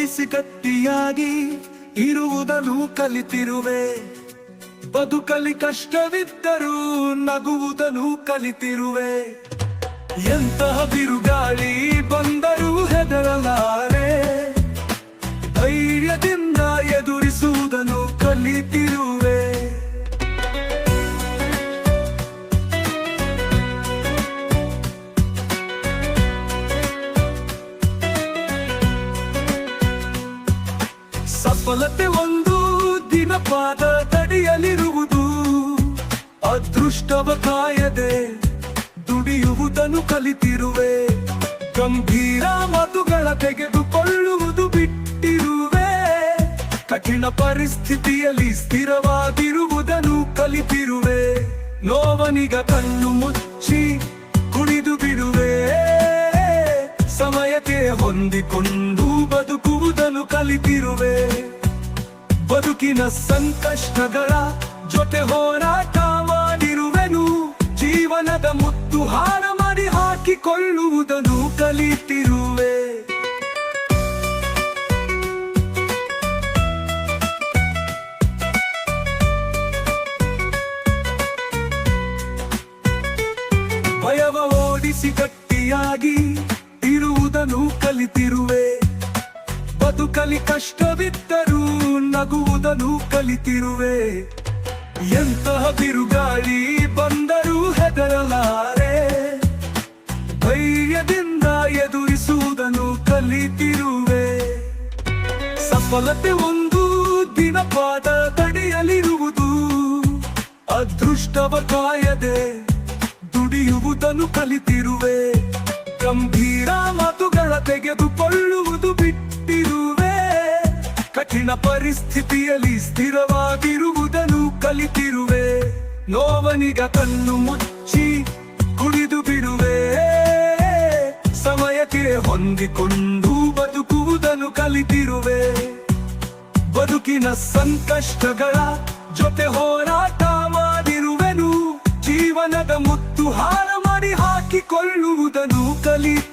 ಓಡಿಸಿ ಗಟ್ಟಿಯಾಗಿ ಇರುವುದನ್ನು ಕಲಿತಿರುವೆ. ಬದುಕಲಿ ಕಷ್ಟವಿದ್ದರೂ ನಗುವುದನ್ನು ಕಲಿತಿರುವೆ. ಎಂತಹ ಬಿರುಗಾಳಿ ಬಂದರೂ ಹೆದರಲಾರೆ, ಧೈರ್ಯದಿಂದ ಎದುರಿಸುವುದನ್ನು ಕಲಿತಿರುವೆ. ಸಫಲತೆ ಒಂದು ದಿನ ಪಾದ ತಡೆಯಲಿರುವುದು, ಅದೃಷ್ಟವ ಕಾಯದೆ ದುಡಿಯುವುದನ್ನು ಕಲಿತಿರುವೆ. ಗಂಭೀರ ಮಾತುಗಳ ತೆಗೆದುಕೊಳ್ಳುವುದು ಬಿಟ್ಟಿರುವೆ. ಕಠಿಣ ಪರಿಸ್ಥಿತಿಯಲ್ಲಿ ಸ್ಥಿರವಾಗಿರುವುದನ್ನು ಕಲಿತಿರುವೆ. ನೋವನಿಗ ಕಣ್ಣು ಮುಚ್ಚಿ ಕುಣಿದು ಬಿಡುವೆ. ಸಮಯಕ್ಕೆ ಹೊಂದಿಕೊಂಡು ಬದುಕುವುದನ್ನು ಕಲಿತಿರುವೆ. ಬದುಕಿನ ಸಂಕಷ್ಟಗಳ ಜೊತೆ ಹೋರಾಟ ಮಾಡಿರುವೆನು. ಜೀವನದ ಮುತ್ತು ಹಾರ ಮಾಡಿ ಹಾಕಿಕೊಳ್ಳುವುದನ್ನು ಕಲಿತಿರುವೆ. ಭಯವ ಓಡಿಸಿ ಗಟ್ಟಿಯಾಗಿ ಇರುವುದನ್ನು ಕಲಿತಿರುವೆ. ಬದುಕಲಿ ಕಷ್ಟವಿದ್ದರೂ ನಗುವುದನ್ನು ಕಲಿತಿರುವೆ. ಎಂತಹ ಬಿರುಗಾಳಿ ಬಂದರೂ ಹೆದರಲಾರೆ, ಧೈರ್ಯದಿಂದ ಎದುರಿಸುವುದನ್ನು ಕಲಿತಿರುವೆ. ಸಫಲತೆ ಒಂದು ದಿನ ಪಾದ ತಡೆಯಲಿರುವುದು, ಅದೃಷ್ಟವ ಕಾಯದೆ ದುಡಿಯುವುದನ್ನು ಕಲಿತಿರುವೆ. ಗಂಭೀರ ಮಾತುಗಳ ತೆಗೆದುಕೊಳ್ಳುವುದು ಬಿಟ್ಟಿರುವೆ. ಕಠಿಣ ಪರಿಸ್ಥಿತಿಯಲ್ಲಿ ಸ್ಥಿರವಾಗಿರುವುದನ್ನು ಕಲಿತಿರುವೆ. ನೋವನಿಗ ಕಣ್ಣು ಮುಚ್ಚಿ ಕುಡಿದು ಬಿಡುವೆ. ಸಮಯಕ್ಕೆ ಹೊಂದಿಕೊಂಡು ಬದುಕುವುದನ್ನು ಕಲಿತಿರುವೆ. ಬದುಕಿನ ಸಂಕಷ್ಟಗಳ ಜೊತೆ ಹೋರಾಟ ಮಾಡಿರುವೆನು. ಜೀವನದ ಮುತ್ತು ಹಾರ ಮಾಡಿ ಹಾಕಿಕೊಳ್ಳುವುದನ್ನು ಕಲಿತಿರುವೆ.